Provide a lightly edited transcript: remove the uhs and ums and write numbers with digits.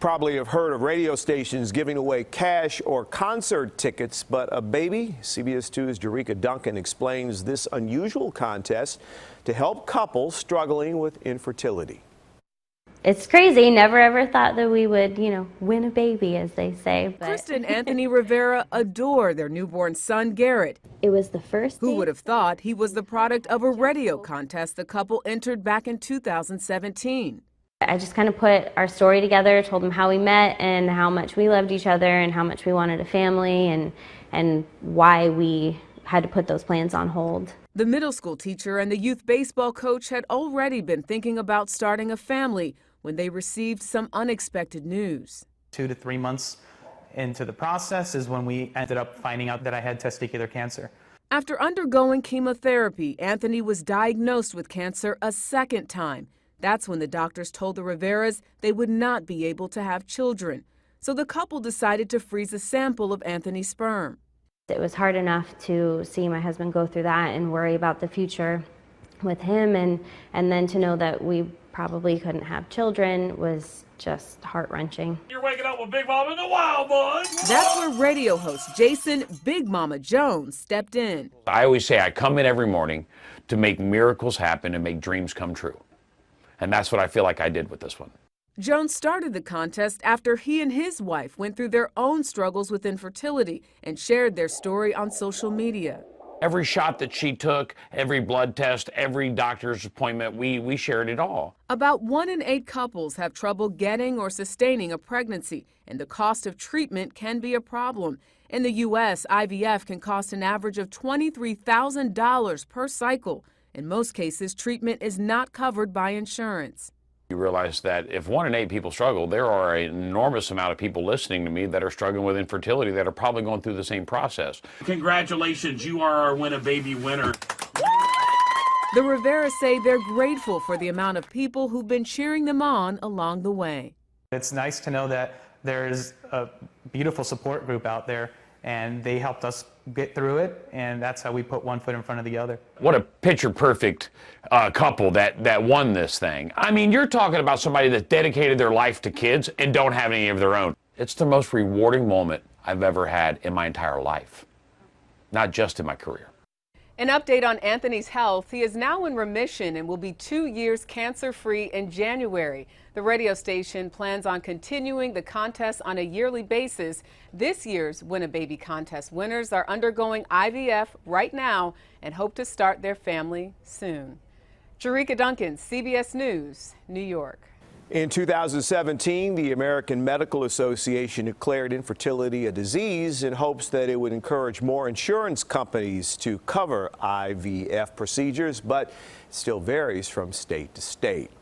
Probably have heard of radio stations giving away cash or concert tickets, but a baby? CBS 2's Jericka Duncah explains this unusual contest to help couples struggling with infertility. It's crazy. Never ever thought that we would, win a baby, as they say. But Krista and Anthony Rivera adore their newborn son, Garrett. it was the first Who date. would have thought he was the product of a radio contest the couple entered back in 2017. I just kind of put our story together, told them how we met and how much we loved each other and how much we wanted a family and why we had to put those plans on hold. The middle school teacher and the youth baseball coach had already been thinking about starting a family when they received some unexpected news. 2 to 3 months into the process is when we ended up finding out that I had testicular cancer. After undergoing chemotherapy, Anthony was diagnosed with cancer a second time. That's when the doctors told the Riveras they would not be able to have children. So the couple decided to freeze a sample of Anthony's sperm. It was hard enough to see my husband go through that and worry about the future with him, and then to know that we probably couldn't have children was just heart-wrenching. You're waking up with Big Mama and the Wild Boys. That's where radio host Jason Big Mama Jones stepped in. I always say I come in every morning to make miracles happen and make dreams come true. And that's what I feel like I did with this one. Jones started the contest after he and his wife went through their own struggles with infertility and shared their story on social media. Every shot that she took, every blood test, every doctor's appointment, we shared it all. About 1 in 8 couples have trouble getting or sustaining a pregnancy, and the cost of treatment can be a problem. In the U.S., IVF can cost an average of $23,000 per cycle. In most cases, treatment is not covered by insurance. You realize that if 1 in 8 people struggle, there are an enormous amount of people listening to me that are struggling with infertility that are probably going through the same process. Congratulations, you are our Win a Baby winner. The Riveras say they're grateful for the amount of people who've been cheering them on along the way. It's nice to know that there's a beautiful support group out there, and they helped us get through it, and that's how we put one foot in front of the other. What a picture-perfect couple that won this thing. I mean, you're talking about somebody that dedicated their life to kids and don't have any of their own. It's the most rewarding moment I've ever had in my entire life, not just in my career. An update on Anthony's health. He is now in remission and will be 2 years cancer-free in January. The radio station plans on continuing the contest on a yearly basis. This year's Win a Baby contest winners are undergoing IVF right now and hope to start their family soon. Jericka Duncah, CBS News, New York. In 2017, the American Medical Association declared infertility a disease in hopes that it would encourage more insurance companies to cover IVF procedures, but it still varies from state to state.